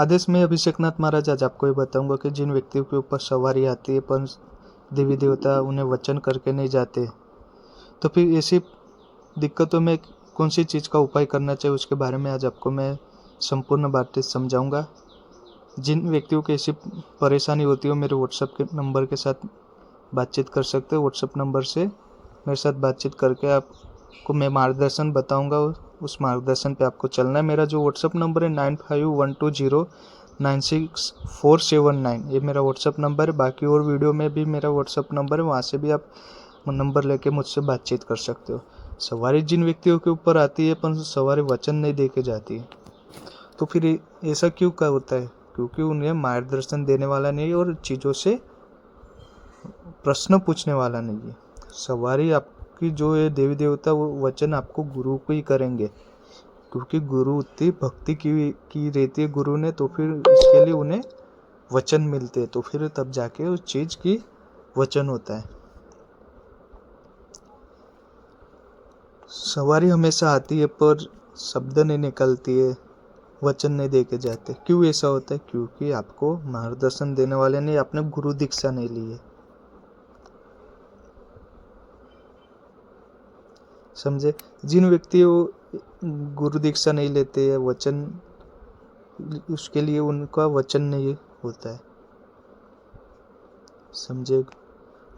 आदेश में अभिषेकनाथ महाराज आज आपको ये बताऊंगा कि जिन व्यक्तियों के ऊपर सवारी आती है पर देवी देवता उन्हें वचन करके नहीं जाते, तो फिर ऐसी दिक्कतों में कौन सी चीज़ का उपाय करना चाहिए, उसके बारे में आज आपको मैं संपूर्ण बातें समझाऊंगा। जिन व्यक्तियों की ऐसी परेशानी होती है वो मेरे व्हाट्सएप के नंबर के साथ बातचीत कर सकते हो। व्हाट्सएप नंबर से मेरे साथ बातचीत करके आपको मैं मार्गदर्शन बताऊंगा, उस मार्गदर्शन पे आपको चलना है। मेरा जो व्हाट्सएप नंबर है 9512096479, ये मेरा व्हाट्सएप नंबर है। बाकी और वीडियो में भी मेरा व्हाट्सएप नंबर है, वहाँ से भी आप नंबर लेके मुझसे बातचीत कर सकते हो। सवारी जिन व्यक्तियों के ऊपर आती है पर सवारी वचन नहीं दे के जाती है, तो फिर ऐसा क्यों का होता है? क्योंकि उन्हें मार्गदर्शन देने वाला नहीं और चीज़ों से प्रश्न पूछने वाला नहीं है। सवारी आपकी जो है देवी देवता, वो वचन आपको गुरु को ही करेंगे, क्योंकि गुरु उतनी भक्ति की रहती है गुरु ने, तो फिर इसके लिए उन्हें वचन मिलते हैं, तो फिर तब जाके उस चीज़ की वचन होता है। सवारी हमेशा आती है पर शब्द नहीं निकलती है, वचन नहीं दे के जाते। क्यों ऐसा होता है? क्योंकि आपको मार्गदर्शन देने वाले ने आपने गुरु दीक्षा नहीं ली है। समझे? जिन व्यक्तियों गुरु दीक्षा नहीं लेते हैं, वचन उसके लिए उनका वचन नहीं होता है। समझे?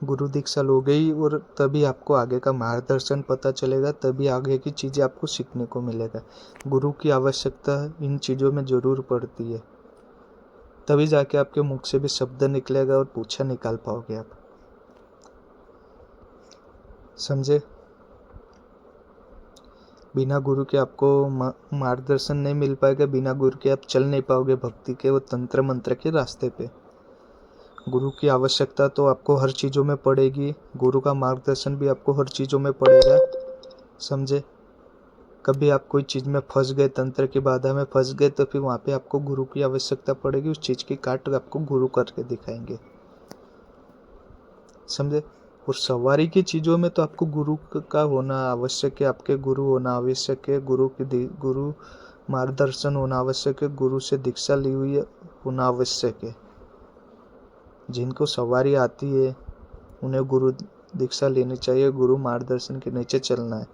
गुरु दीक्षा लो गई और तभी आपको आगे का मार्गदर्शन पता चलेगा, तभी आगे की चीज़ें आपको सीखने को मिलेगा। गुरु की आवश्यकता इन चीज़ों में ज़रूर पड़ती है, तभी जाके आपके मुख से भी शब्द निकलेगा और पूछा निकाल पाओगे आप। समझे? बिना गुरु के आपको मार्गदर्शन नहीं मिल पाएगा, बिना गुरु के आप चल नहीं पाओगे भक्ति के और तंत्र मंत्र के रास्ते पे। गुरु की आवश्यकता तो आपको हर चीज़ों में पड़ेगी, गुरु का मार्गदर्शन भी आपको हर चीज़ों में पड़ेगा। समझे? कभी आप कोई चीज़ में फंस गए, तंत्र की बाधा में फंस गए, तो फिर वहाँ पे आपको गुरु की आवश्यकता पड़ेगी। उस चीज़ की काट आपको गुरु करके दिखाएंगे। समझे? और सवारी की चीज़ों में तो आपको गुरु का होना आवश्यक है, आपके गुरु होना आवश्यक है, गुरु मार्गदर्शन होना आवश्यक है, गुरु से दीक्षा ली हुई होना आवश्यक है। जिनको सवारी आती है उन्हें गुरु दीक्षा लेनी चाहिए, गुरु मार्गदर्शन के नीचे चलना है।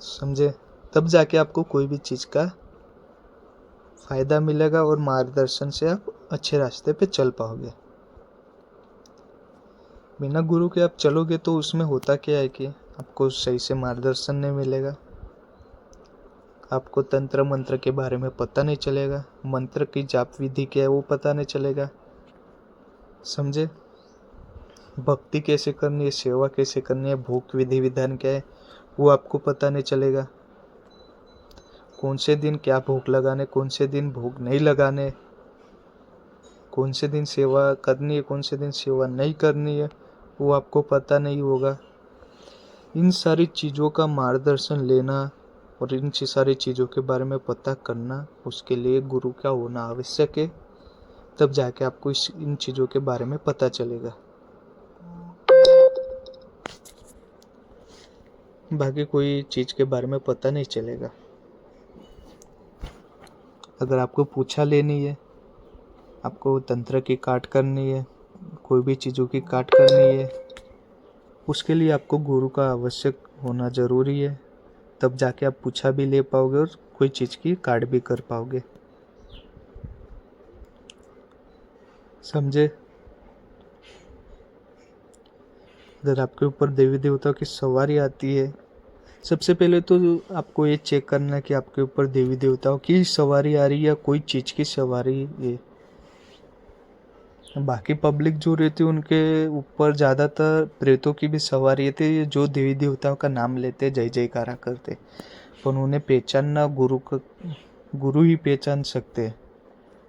समझे? तब जाके आपको कोई भी चीज़ का फायदा मिलेगा और मार्गदर्शन से आप अच्छे रास्ते पे चल पाओगे। बिना गुरु के आप चलोगे तो उसमें होता क्या है कि आपको सही से मार्गदर्शन नहीं मिलेगा, आपको तंत्र मंत्र के बारे में पता नहीं चलेगा, मंत्र की जाप विधि क्या है वो पता नहीं चलेगा। समझे? भक्ति कैसे करनी है, सेवा कैसे करनी है, भोग विधि विधान क्या है वो आपको पता नहीं चलेगा। कौन से दिन क्या भोग लगाने, कौन से दिन भोग नहीं लगाने, कौन से दिन सेवा करनी है, कौन से दिन सेवा नहीं करनी है, वो आपको पता नहीं होगा। इन सारी चीज़ों का मार्गदर्शन लेना और इन सारी चीज़ों के बारे में पता करना, उसके लिए गुरु का होना आवश्यक है। तब जाके आपको इन चीज़ों के बारे में पता चलेगा। बाकी कोई चीज़ के बारे में पता नहीं चलेगा। अगर आपको पूछा लेनी है, आपको तंत्र की काट करनी है, कोई भी चीज़ों की काट करनी है, उसके लिए आपको गुरु का आवश्यक होना ज़रूरी है। तब जाके आप पूछा भी ले पाओगे और कोई चीज़ की काट भी कर पाओगे। समझे? अगर आपके ऊपर देवी देवताओं की सवारी आती है, सबसे पहले तो आपको ये चेक करना है कि आपके ऊपर देवी देवताओं की सवारी आ रही है या कोई चीज़ की सवारी है। बाकी पब्लिक जो रहती है उनके ऊपर ज़्यादातर प्रेतों की भी सवारी रहती है, जो देवी देवताओं का नाम लेते, जय जयकारा करते, पर उन्हें पहचानना गुरु ही पहचान सकते हैं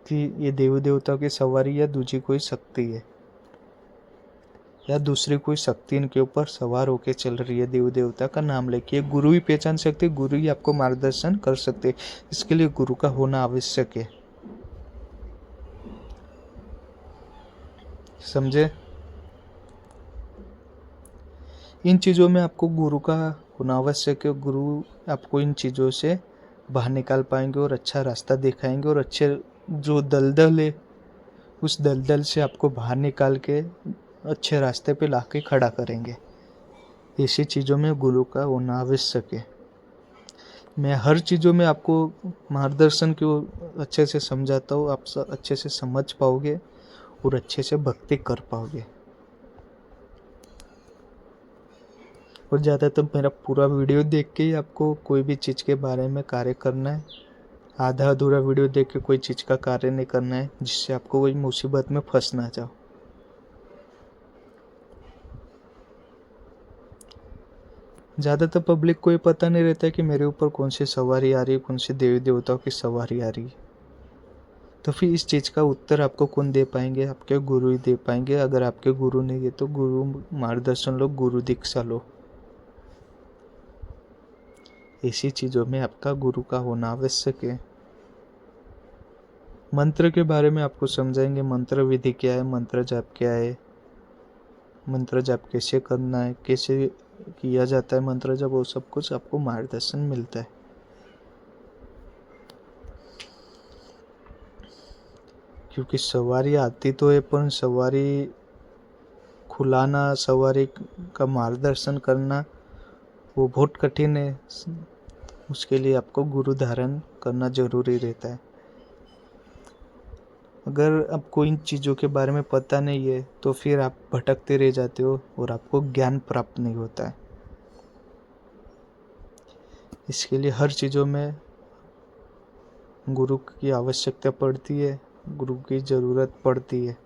कि ये देवी देवताओं की सवारी या दूसरी कोई शक्ति है, या दूसरी कोई शक्ति इनके ऊपर सवार होके चल रही है। देवी देवता का नाम लेके गुरु ही पहचान सकते, गुरु ही आपको मार्गदर्शन कर सकते। इसके लिए गुरु का होना आवश्यक है। समझे? इन चीज़ों में आपको गुरु का होना आवश्यक है। गुरु आपको इन चीज़ों से बाहर निकाल पाएंगे और अच्छा रास्ता दिखाएंगे, और अच्छे जो दलदल है उस दलदल से आपको बाहर निकाल के अच्छे रास्ते पे लाके खड़ा करेंगे। ऐसी चीज़ों में गुरु का होना आवश्यक है। मैं हर चीज़ों में आपको मार्गदर्शन को अच्छे से समझाता हूँ, आप अच्छे से समझ पाओगे और अच्छे से भक्ति कर पाओगे। और ज़्यादातर मेरा पूरा वीडियो देख के ही आपको कोई भी चीज़ के बारे में कार्य करना है। आधा अधूरा वीडियो देख के कोई चीज़ का कार्य नहीं करना है जिससे आपको कोई मुसीबत में फंस ना जाओ। ज़्यादातर पब्लिक को ये पता नहीं रहता है कि मेरे ऊपर कौन सी सवारी आ रही है, कौन से देवी देवताओं की सवारी आ रही है। तो फिर इस चीज़ का उत्तर आपको कौन दे पाएंगे? आपके गुरु ही दे पाएंगे। अगर आपके गुरु नहीं है तो गुरु मार्गदर्शन लो, गुरु दीक्षा लो। ऐसी चीज़ों में आपका गुरु का होना आवश्यक है। मंत्र के बारे में आपको समझाएंगे, मंत्र विधि क्या है, मंत्र जाप क्या है, मंत्र जाप कैसे करना है, कैसे किया जाता है मंत्र जाप, वो सब कुछ आपको मार्गदर्शन मिलता है। क्योंकि सवारी आती तो है, पर सवारी खुलाना, सवारी का मार्गदर्शन करना वो बहुत कठिन है। उसके लिए आपको गुरु धारण करना जरूरी रहता है। अगर आपको इन चीज़ों के बारे में पता नहीं है तो फिर आप भटकते रह जाते हो और आपको ज्ञान प्राप्त नहीं होता है। इसके लिए हर चीज़ों में गुरु की आवश्यकता पड़ती है, गुरु की ज़रूरत पड़ती है।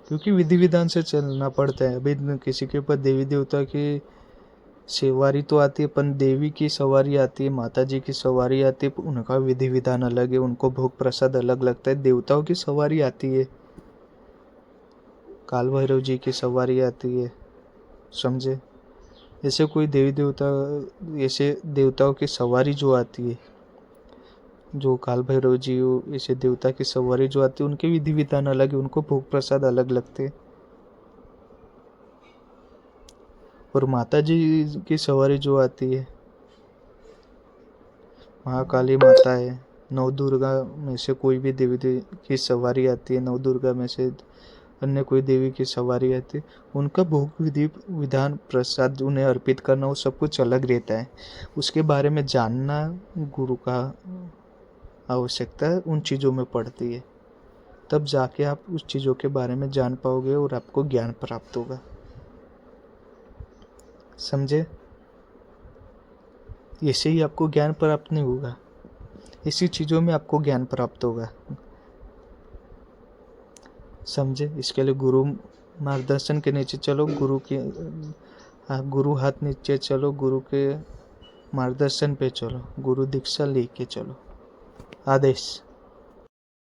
क्योंकि विधि विधान से चलना पड़ता है। अभी किसी के ऊपर देवी देवता की सवारी तो आती है, पर देवी की सवारी आती है, माता जी की सवारी आती है, उनका विधि विधान अलग है, उनको भोग प्रसाद अलग लगता है। देवताओं की सवारी आती है, काल भैरव जी की सवारी आती है, समझे। ऐसे कोई देवी देवता, ऐसे देवताओं की सवारी जो आती है, जो काल भैरव जी हो, ऐसे देवता की सवारी जो आती है, उनके विधि विधान अलग है, उनको भोग प्रसाद अलग लगते हैं। और माता जी की सवारी जो आती है, महाकाली माता है, नव दुर्गा में से कोई भी देवी की सवारी आती है, नव दुर्गा में से अन्य कोई देवी की सवारी आती है, उनका भोग विधि विधान प्रसाद उन्हें अर्पित करना वो सब कुछ अलग रहता है। उसके बारे में जानना गुरु का आवश्यकता उन चीज़ों में पड़ती है। तब जाके आप उस चीज़ों के बारे में जान पाओगे और आपको ज्ञान प्राप्त होगा, समझे। ऐसे ही आपको ज्ञान प्राप्त नहीं होगा, इसी चीज़ों में आपको ज्ञान प्राप्त होगा, समझे। इसके लिए गुरु मार्गदर्शन के नीचे चलो, गुरु हाथ नीचे चलो, गुरु के मार्गदर्शन पे चलो, गुरु दीक्षा लेके चलो। आदेश।